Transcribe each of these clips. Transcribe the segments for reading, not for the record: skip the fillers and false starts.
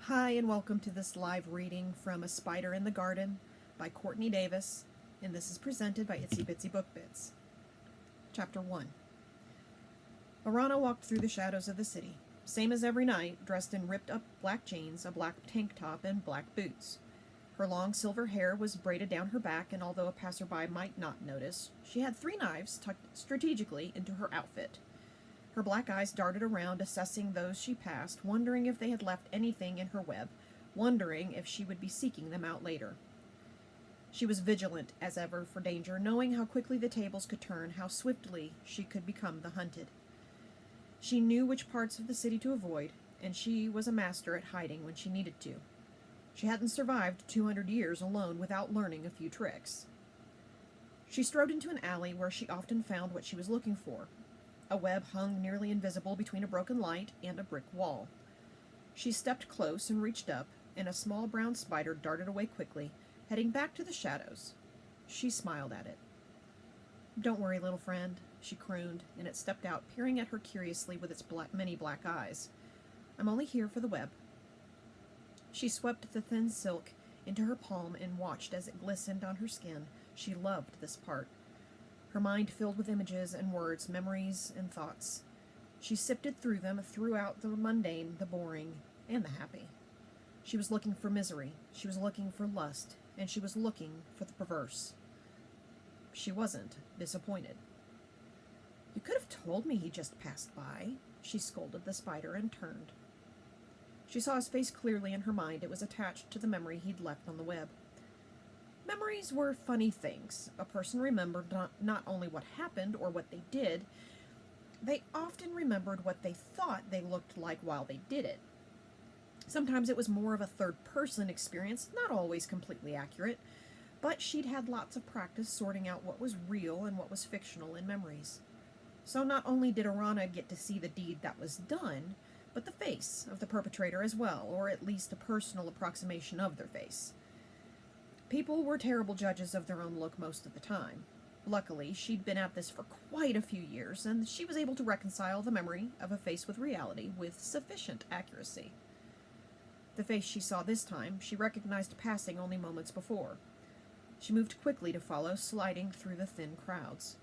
Hi, and welcome to this live reading from A Spider in the Garden by Courtney Davis, and this is presented by Itsy Bitsy Book Bits. Chapter 1. Aranha walked through the shadows of the city, same as every night, dressed in ripped-up black jeans, a black tank top, and black boots. Her long silver hair was braided down her back, and although a passerby might not notice, she had 3 knives tucked strategically into her outfit. Her black eyes darted around, assessing those she passed, wondering if they had left anything in her web, wondering if she would be seeking them out later. She was vigilant as ever for danger, knowing how quickly the tables could turn, how swiftly she could become the hunted. She knew which parts of the city to avoid, and she was a master at hiding when she needed to. She hadn't survived 200 years alone without learning a few tricks. She strode into an alley where she often found what she was looking for. A web hung nearly invisible between a broken light and a brick wall. She stepped close and reached up, and a small brown spider darted away quickly, heading back to the shadows. She smiled at it. "Don't worry, little friend," she crooned, and it stepped out, peering at her curiously with its many black eyes. "I'm only here for the web." She swept the thin silk into her palm and watched as it glistened on her skin. She loved this part. Her mind filled with images and words, memories and thoughts. She sifted through them, throughout the mundane, the boring, and the happy. She was looking for misery, she was looking for lust, and she was looking for the perverse. She wasn't disappointed. "You could have told me he just passed by," she scolded the spider and turned. She saw his face clearly in her mind. It was attached to the memory he'd left on the web. Memories were funny things. A person remembered not only what happened or what they did, they often remembered what they thought they looked like while they did it. Sometimes it was more of a third-person experience, not always completely accurate, but she'd had lots of practice sorting out what was real and what was fictional in memories. So not only did Aranha get to see the deed that was done, but the face of the perpetrator as well, or at least a personal approximation of their face. People were terrible judges of their own look most of the time. Luckily, she'd been at this for quite a few years, and she was able to reconcile the memory of a face with reality with sufficient accuracy. The face she saw this time, she recognized passing only moments before. She moved quickly to follow, sliding through the thin crowds.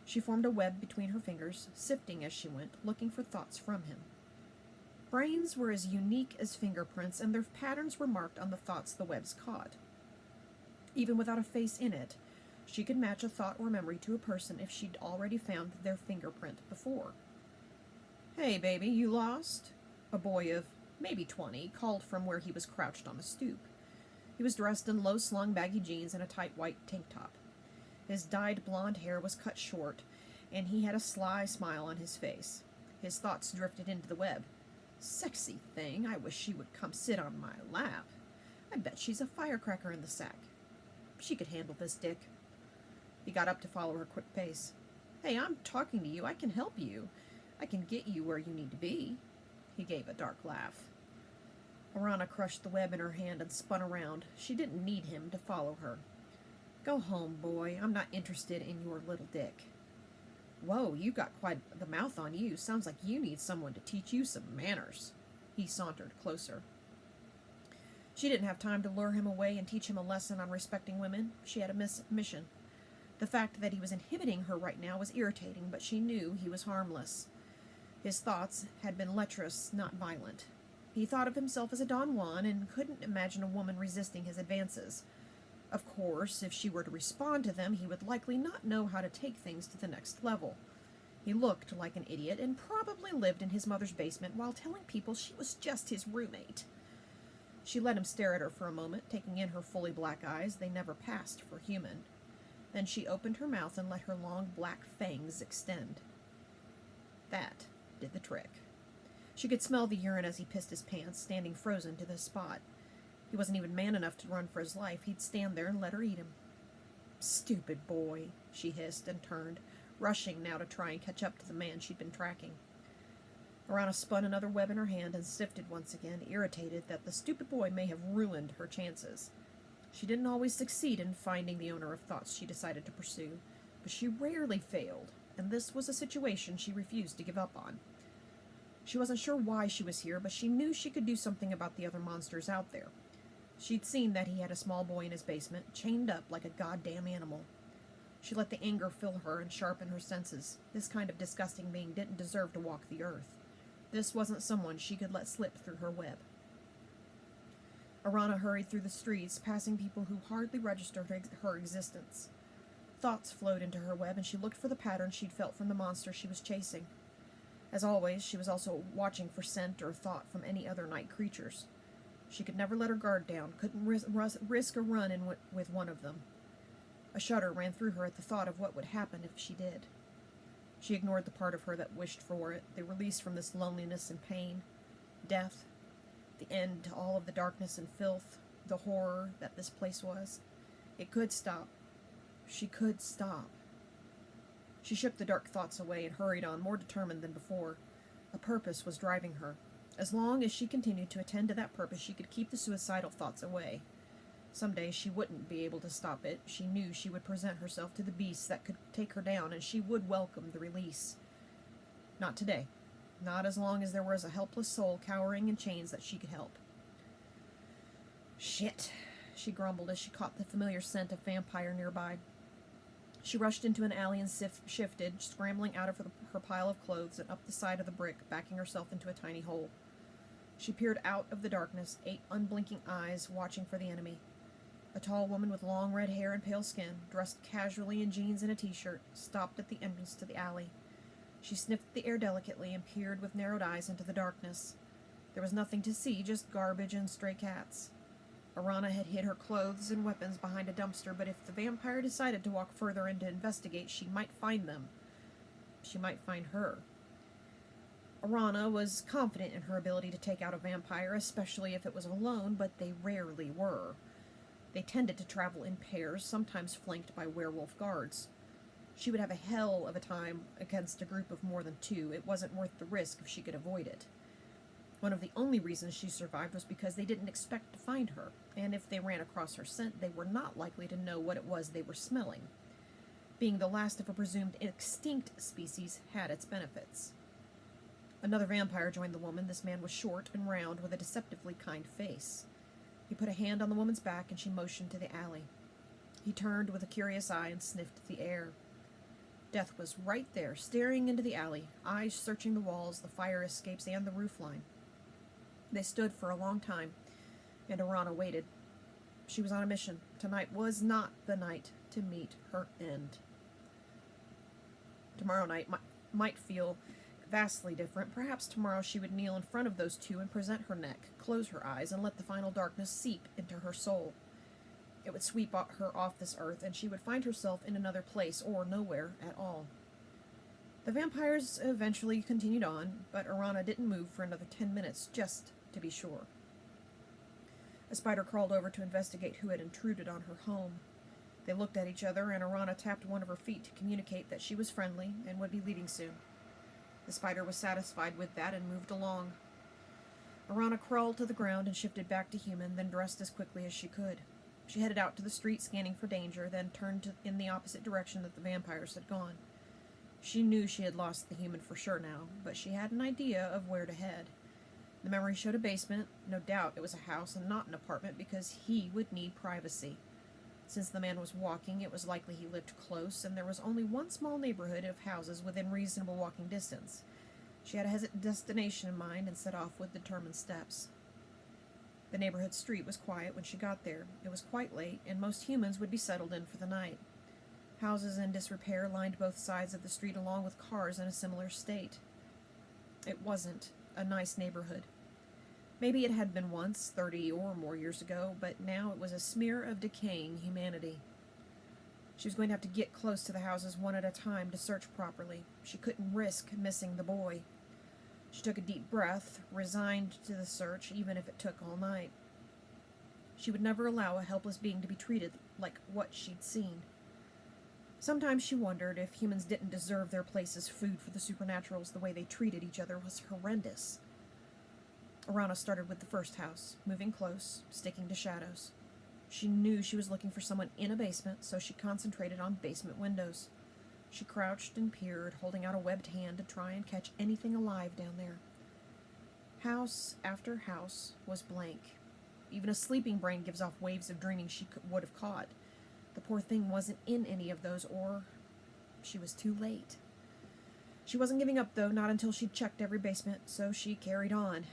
She formed a web between her fingers, sifting as she went, looking for thoughts from him. Brains were as unique as fingerprints, and their patterns were marked on the thoughts the webs caught. Even without a face in it, she could match a thought or memory to a person if she'd already found their fingerprint before. "Hey, baby, you lost?" A boy of maybe 20 called from where he was crouched on a stoop. He was dressed in low-slung baggy jeans and a tight white tank top. His dyed blonde hair was cut short, and he had a sly smile on his face. His thoughts drifted into the web. "Sexy thing, I wish she would come sit on my lap. I bet she's a firecracker in the sack. She could handle this dick." He got up to follow her quick pace. "Hey, I'm talking to you. I can help you. I can get you where you need to be." He gave a dark laugh. Aranha crushed the web in her hand and spun around. She didn't need him to follow her. "Go home, boy. I'm not interested in your little dick." "Whoa, you got quite the mouth on you. Sounds like you need someone to teach you some manners." He sauntered closer. She didn't have time to lure him away and teach him a lesson on respecting women. She had a mission. The fact that he was inhibiting her right now was irritating, but she knew he was harmless. His thoughts had been lecherous, not violent. He thought of himself as a Don Juan and couldn't imagine a woman resisting his advances. Of course, if she were to respond to them, he would likely not know how to take things to the next level. He looked like an idiot and probably lived in his mother's basement while telling people she was just his roommate. She let him stare at her for a moment, taking in her fully black eyes. They never passed for human. Then she opened her mouth and let her long black fangs extend. That did the trick. She could smell the urine as he pissed his pants, standing frozen to the spot. He wasn't even man enough to run for his life. He'd stand there and let her eat him. "Stupid boy," she hissed and turned, rushing now to try and catch up to the man she'd been tracking. Aranha spun another web in her hand and sifted once again, irritated that the stupid boy may have ruined her chances. She didn't always succeed in finding the owner of thoughts she decided to pursue, but she rarely failed, and this was a situation she refused to give up on. She wasn't sure why she was here, but she knew she could do something about the other monsters out there. She'd seen that he had a small boy in his basement, chained up like a goddamn animal. She let the anger fill her and sharpen her senses. This kind of disgusting being didn't deserve to walk the earth. This wasn't someone she could let slip through her web. Aranha hurried through the streets, passing people who hardly registered her existence. Thoughts flowed into her web, and she looked for the pattern she'd felt from the monster she was chasing. As always, she was also watching for scent or thought from any other night creatures. She could never let her guard down, couldn't risk a run-in with one of them. A shudder ran through her at the thought of what would happen if she did. She ignored the part of her that wished for it, the release from this loneliness and pain, death, the end to all of the darkness and filth, the horror that this place was. It could stop. She could stop. She shook the dark thoughts away and hurried on, more determined than before. A purpose was driving her. As long as she continued to attend to that purpose, she could keep the suicidal thoughts away. Someday she wouldn't be able to stop it. She knew she would present herself to the beasts that could take her down, and she would welcome the release. Not today. Not as long as there was a helpless soul cowering in chains that she could help. Shit, she grumbled as she caught the familiar scent of vampire nearby. She rushed into an alley and shifted, scrambling out of her pile of clothes and up the side of the brick, backing herself into a tiny hole. She peered out of the darkness, 8 unblinking eyes watching for the enemy. A tall woman with long red hair and pale skin, dressed casually in jeans and a t-shirt, stopped at the entrance to the alley. She sniffed the air delicately and peered with narrowed eyes into the darkness. There was nothing to see, just garbage and stray cats. Aranha had hid her clothes and weapons behind a dumpster, but if the vampire decided to walk further in to investigate, she might find them. She might find her. Aranha was confident in her ability to take out a vampire, especially if it was alone, but they rarely were. They tended to travel in pairs, sometimes flanked by werewolf guards. She would have a hell of a time against a group of more than 2. It wasn't worth the risk if she could avoid it. One of the only reasons she survived was because they didn't expect to find her, and if they ran across her scent, they were not likely to know what it was they were smelling. Being the last of a presumed extinct species had its benefits. Another vampire joined the woman. This man was short and round with a deceptively kind face. He put a hand on the woman's back and she motioned to the alley. He turned with a curious eye and sniffed the air. Death was right there, staring into the alley, eyes searching the walls, the fire escapes, and the roofline. They stood for a long time, and Aranha waited. She was on a mission. Tonight was not the night to meet her end. Tomorrow night might feel vastly different. Perhaps tomorrow she would kneel in front of those 2 and present her neck, close her eyes, and let the final darkness seep into her soul. It would sweep her off this earth, and she would find herself in another place, or nowhere at all. The vampires eventually continued on, but Aranha didn't move for another 10 minutes, just to be sure. A spider crawled over to investigate who had intruded on her home. They looked at each other, and Aranha tapped one of her feet to communicate that she was friendly and would be leaving soon. The spider was satisfied with that and moved along. Aranha crawled to the ground and shifted back to human, then dressed as quickly as she could. She headed out to the street, scanning for danger, then turned in the opposite direction that the vampires had gone. She knew she had lost the human for sure now, but she had an idea of where to head. The memory showed a basement. No doubt it was a house and not an apartment, because he would need privacy. Since the man was walking, it was likely he lived close, and there was only one small neighborhood of houses within reasonable walking distance. She had a destination in mind and set off with determined steps. The neighborhood street was quiet when she got there. It was quite late, and most humans would be settled in for the night. Houses in disrepair lined both sides of the street, along with cars in a similar state. It wasn't a nice neighborhood. Maybe it had been once, 30 or more years ago, but now it was a smear of decaying humanity. She was going to have to get close to the houses one at a time to search properly. She couldn't risk missing the boy. She took a deep breath, resigned to the search, even if it took all night. She would never allow a helpless being to be treated like what she'd seen. Sometimes she wondered if humans didn't deserve their place as food for the supernaturals. The way they treated each other was horrendous. Aranha started with the first house, moving close, sticking to shadows. She knew she was looking for someone in a basement, so she concentrated on basement windows. She crouched and peered, holding out a webbed hand to try and catch anything alive down there. House after house was blank. Even a sleeping brain gives off waves of dreaming she would have caught. The poor thing wasn't in any of those, or she was too late. She wasn't giving up, though, not until she'd checked every basement, so she carried on,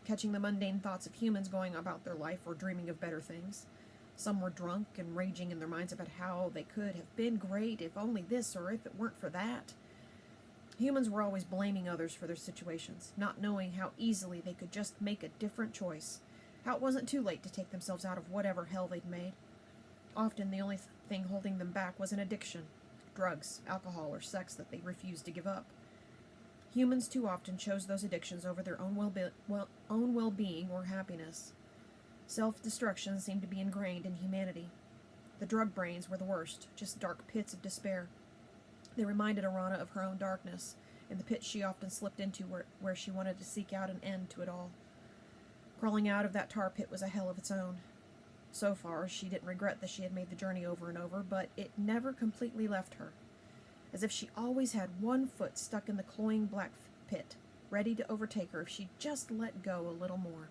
catching the mundane thoughts of humans going about their life or dreaming of better things. Some were drunk and raging in their minds about how they could have been great if only this or if it weren't for that. Humans were always blaming others for their situations, not knowing how easily they could just make a different choice, how it wasn't too late to take themselves out of whatever hell they'd made. Often the only thing holding them back was an addiction, drugs, alcohol, or sex that they refused to give up. Humans too often chose those addictions over their own well-being or happiness. Self-destruction seemed to be ingrained in humanity. The drug brains were the worst, just dark pits of despair. They reminded Aranha of her own darkness, and the pit she often slipped into where she wanted to seek out an end to it all. Crawling out of that tar pit was a hell of its own. So far, she didn't regret that she had made the journey over and over, but it never completely left her. As if she always had one foot stuck in the cloying black pit, ready to overtake her if she just let go a little more.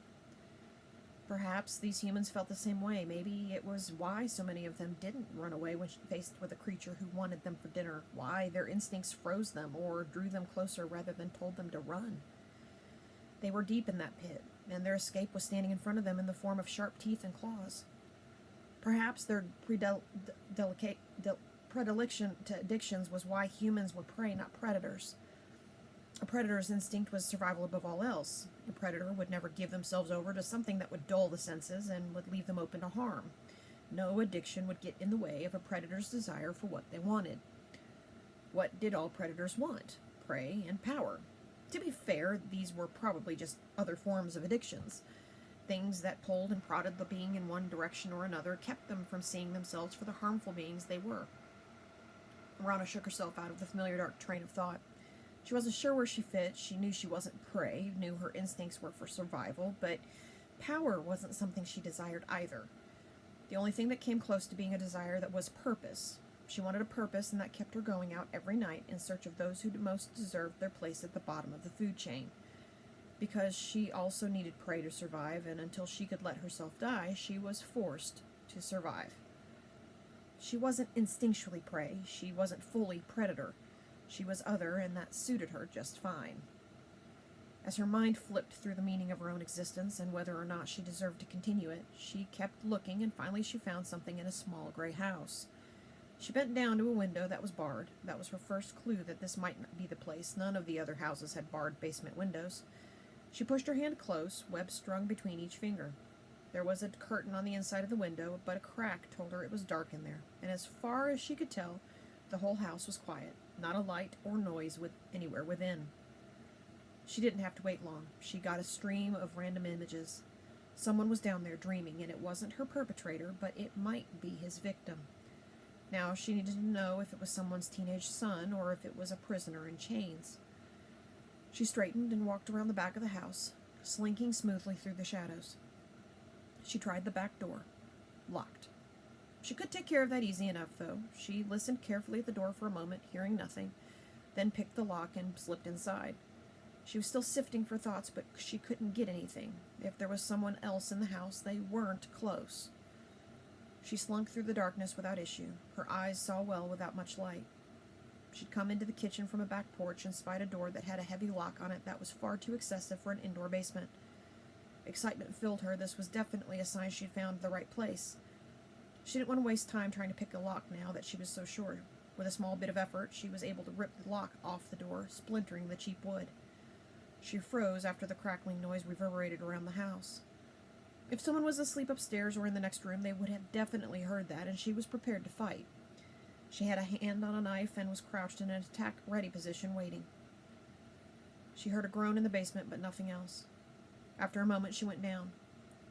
Perhaps these humans felt the same way. Maybe it was why so many of them didn't run away when faced with a creature who wanted them for dinner, why their instincts froze them or drew them closer rather than told them to run. They were deep in that pit, and their escape was standing in front of them in the form of sharp teeth and claws. Perhaps their predilection to addictions was why humans were prey, not predators. A predator's instinct was survival above all else. A predator would never give themselves over to something that would dull the senses and would leave them open to harm. No addiction would get in the way of a predator's desire for what they wanted. What did all predators want? Prey and power. To be fair, these were probably just other forms of addictions. Things that pulled and prodded the being in one direction or another, kept them from seeing themselves for the harmful beings they were. Aranha shook herself out of the familiar dark train of thought. She wasn't sure where she fit. She knew she wasn't prey, knew her instincts were for survival, but power wasn't something she desired either. The only thing that came close to being a desire that was purpose. She wanted a purpose, and that kept her going out every night in search of those who most deserved their place at the bottom of the food chain. Because she also needed prey to survive, and until she could let herself die, she was forced to survive. She wasn't instinctually prey. She wasn't fully predator. She was other, and that suited her just fine. As her mind flipped through the meaning of her own existence and whether or not she deserved to continue it, she kept looking, and finally she found something in a small gray house. She bent down to a window that was barred. That was her first clue that this might not be the place. None of the other houses had barred basement windows. She pushed her hand close, web strung between each finger. There was a curtain on the inside of the window, but a crack told her it was dark in there, and as far as she could tell, the whole house was quiet. Not a light or noise anywhere within. She didn't have to wait long. She got a stream of random images. Someone was down there dreaming, and it wasn't her perpetrator, but it might be his victim. Now she needed to know if it was someone's teenage son or if it was a prisoner in chains. She straightened and walked around the back of the house, slinking smoothly through the shadows. She tried the back door. Locked. She could take care of that easy enough, though. She listened carefully at the door for a moment, hearing nothing, then picked the lock and slipped inside. She was still sifting for thoughts, but she couldn't get anything. If there was someone else in the house, they weren't close. She slunk through the darkness without issue. Her eyes saw well without much light. She'd come into the kitchen from a back porch and spied a door that had a heavy lock on it that was far too excessive for an indoor basement. Excitement filled her. This was definitely a sign she'd found the right place. She didn't want to waste time trying to pick a lock now that she was so sure. With a small bit of effort, she was able to rip the lock off the door, splintering the cheap wood. She froze after the crackling noise reverberated around the house. If someone was asleep upstairs or in the next room, they would have definitely heard that, and she was prepared to fight. She had a hand on a knife and was crouched in an attack-ready position, waiting. She heard a groan in the basement, but nothing else. After a moment, she went down.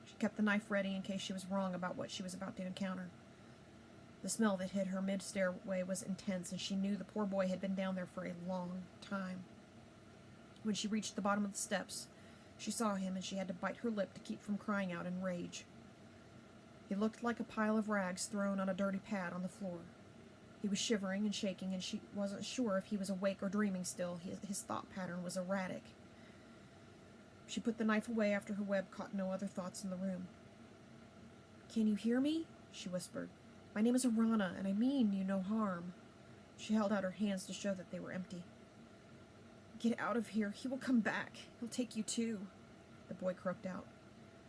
She kept the knife ready in case she was wrong about what she was about to encounter. The smell that hit her mid-stairway was intense, and she knew the poor boy had been down there for a long time. When she reached the bottom of the steps, she saw him, and she had to bite her lip to keep from crying out in rage. He looked like a pile of rags thrown on a dirty pad on the floor. He was shivering and shaking, and she wasn't sure if he was awake or dreaming still. His thought pattern was erratic. She put the knife away after her web caught no other thoughts in the room. "Can you hear me?" she whispered. "My name is Aranha, and I mean you no harm." She held out her hands to show that they were empty. "Get out of here. He will come back. He'll take you too," the boy croaked out.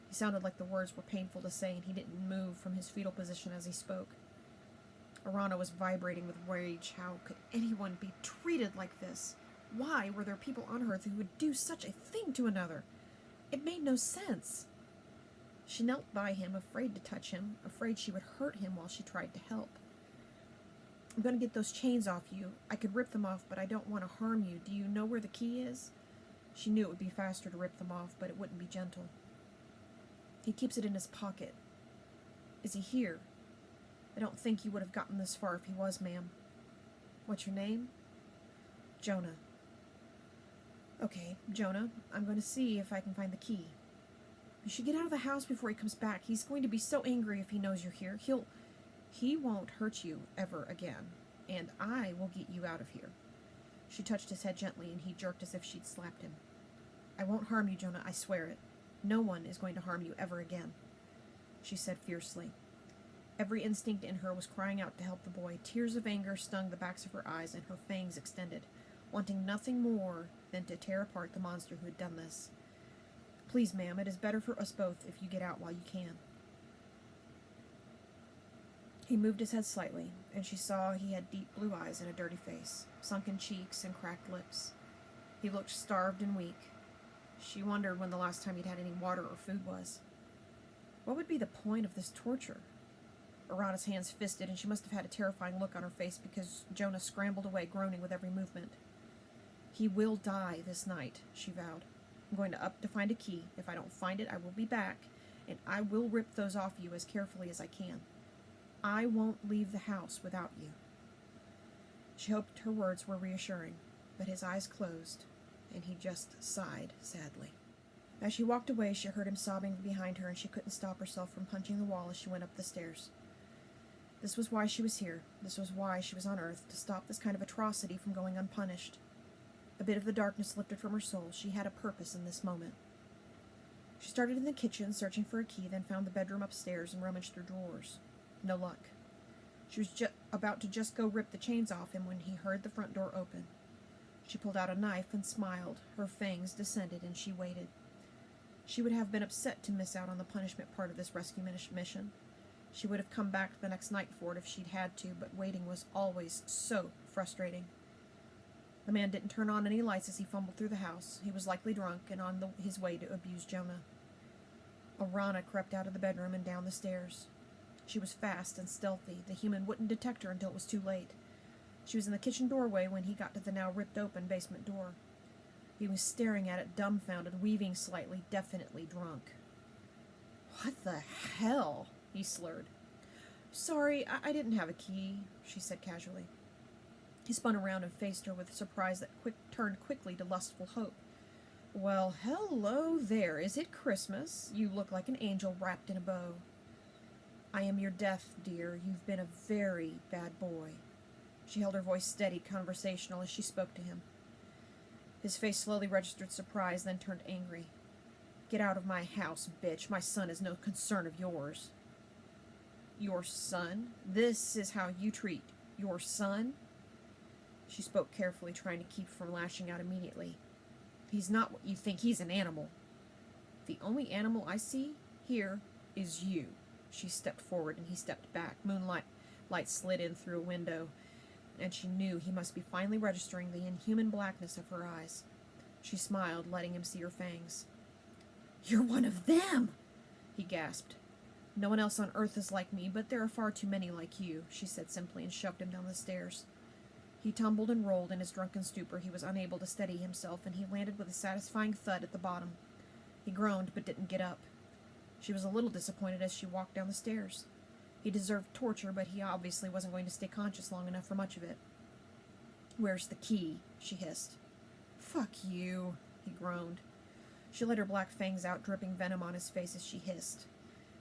He sounded like the words were painful to say, and he didn't move from his fetal position as he spoke. Aranha was vibrating with rage. How could anyone be treated like this? Why were there people on Earth who would do such a thing to another? It made no sense. She knelt by him, afraid to touch him, afraid she would hurt him while she tried to help. "I'm going to get those chains off you. I could rip them off, but I don't want to harm you. Do you know where the key is?" She knew it would be faster to rip them off, but it wouldn't be gentle. "He keeps it in his pocket." "Is he here?" "I don't think you would have gotten this far if he was, ma'am." "What's your name?" "Jonah." "Okay, Jonah, I'm going to see if I can find the key. You should get out of the house before he comes back. He's going to be so angry if he knows you're here. He won't hurt you ever again, and I will get you out of here." She touched his head gently, and he jerked as if she'd slapped him. "I won't harm you, Jonah, I swear it. No one is going to harm you ever again," she said fiercely. Every instinct in her was crying out to help the boy. Tears of anger stung the backs of her eyes, and her fangs extended, wanting nothing more than to tear apart the monster who had done this. "Please, ma'am, it is better for us both if you get out while you can." He moved his head slightly, and she saw he had deep blue eyes and a dirty face, sunken cheeks and cracked lips. He looked starved and weak. She wondered when the last time he'd had any water or food was. What would be the point of this torture? Aranha's hands fisted, and she must have had a terrifying look on her face because Jonah scrambled away, groaning with every movement. "He will die this night," she vowed. "I'm going up to find a key. If I don't find it, I will be back, and I will rip those off you as carefully as I can. I won't leave the house without you." She hoped her words were reassuring, but his eyes closed, and he just sighed sadly. As she walked away, she heard him sobbing behind her, and she couldn't stop herself from punching the wall as she went up the stairs. This was why she was here. This was why she was on Earth, to stop this kind of atrocity from going unpunished. A bit of the darkness lifted from her soul. She had a purpose in this moment. She started in the kitchen, searching for a key, then found the bedroom upstairs and rummaged through drawers. No luck. She was about to just go rip the chains off him when he heard the front door open. She pulled out a knife and smiled. Her fangs descended, and she waited. She would have been upset to miss out on the punishment part of this rescue mission. She would have come back the next night for it if she'd had to, but waiting was always so frustrating. The man didn't turn on any lights as he fumbled through the house. He was likely drunk and on his way to abuse Jonah. Aranha crept out of the bedroom and down the stairs. She was fast and stealthy. The human wouldn't detect her until it was too late. She was in the kitchen doorway when he got to the now ripped-open basement door. He was staring at it, dumbfounded, weaving slightly, definitely drunk. "What the hell?" he slurred. "Sorry, I didn't have a key," she said casually. He spun around and faced her with surprise that turned quickly to lustful hope. "Well, hello there. Is it Christmas? You look like an angel wrapped in a bow." "I am your death, dear. You've been a very bad boy." She held her voice steady, conversational, as she spoke to him. His face slowly registered surprise, then turned angry. "Get out of my house, bitch. My son is no concern of yours." "Your son? This is how you treat your son?" She spoke carefully, trying to keep from lashing out immediately. "He's not what you think. He's an animal." "The only animal I see here is you." She stepped forward, and he stepped back. Light slid in through a window, and she knew he must be finally registering the inhuman blackness of her eyes. She smiled, letting him see her fangs. "You're one of them!" he gasped. "No one else on Earth is like me, but there are far too many like you," she said simply, and shoved him down the stairs. He tumbled and rolled in his drunken stupor. He was unable to steady himself, and he landed with a satisfying thud at the bottom. He groaned, but didn't get up. She was a little disappointed as she walked down the stairs. He deserved torture, but he obviously wasn't going to stay conscious long enough for much of it. "Where's the key?" she hissed. "Fuck you," he groaned. She let her black fangs out, dripping venom on his face as she hissed.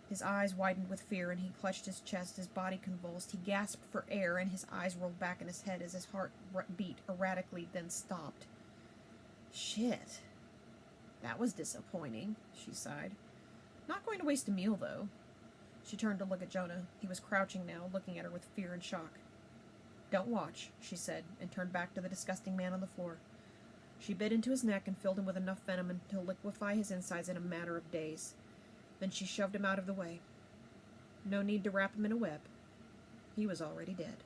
His eyes widened with fear, and he clutched his chest, his body convulsed. He gasped for air, and his eyes rolled back in his head as his heart beat erratically, then stopped. Shit. That was disappointing, she sighed. Not going to waste a meal, though. She turned to look at Jonah. He was crouching now, looking at her with fear and shock. Don't watch, she said, and turned back to the disgusting man on the floor. She bit into his neck and filled him with enough venom to liquefy his insides in a matter of days. Then she shoved him out of the way. No need to wrap him in a web. He was already dead.